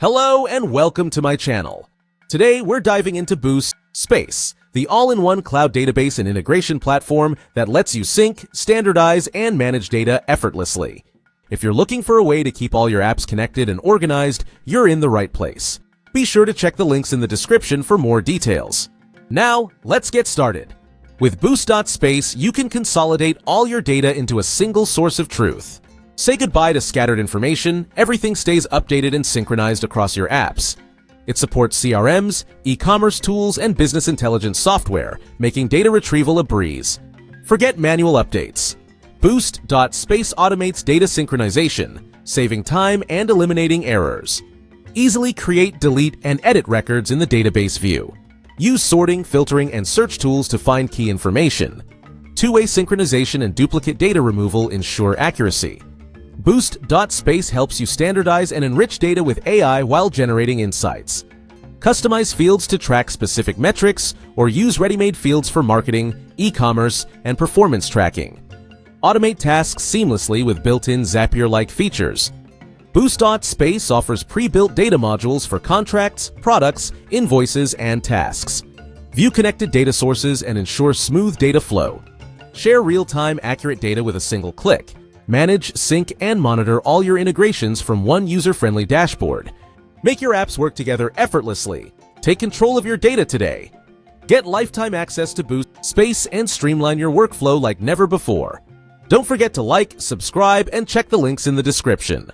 Hello and welcome to my channel. Today we're diving into Boost.space, the all-in-one cloud database and integration platform that lets you sync, standardize, and manage data effortlessly. If you're looking for a way to keep all your apps connected and organized, you're in the right place. Be sure to check the links in the description for more details. Now, let's get started. With Boost.space, you can consolidate all your data into a single source of truth. Say goodbye to scattered information, everything stays updated and synchronized across your apps. It supports CRMs, e-commerce tools, and business intelligence software, making data retrieval a breeze. Forget manual updates. Boost.space automates data synchronization, saving time and eliminating errors. Easily create, delete, and edit records in the database view. Use sorting, filtering, and search tools to find key information. Two-way synchronization and duplicate data removal ensure accuracy. Boost.space helps you standardize and enrich data with AI while generating insights. Customize fields to track specific metrics or use ready-made fields for marketing, e-commerce, and performance tracking. Automate tasks seamlessly with built-in Zapier-like features. Boost.space offers pre-built data modules for contracts, products, invoices, and tasks. View connected data sources and ensure smooth data flow. Share real-time accurate data with a single click. Manage, sync, and monitor all your integrations from one user-friendly dashboard. Make your apps work together effortlessly. Take control of your data today. Get lifetime access to Boost.space and streamline your workflow like never before. Don't forget to like, subscribe, and check the links in the description.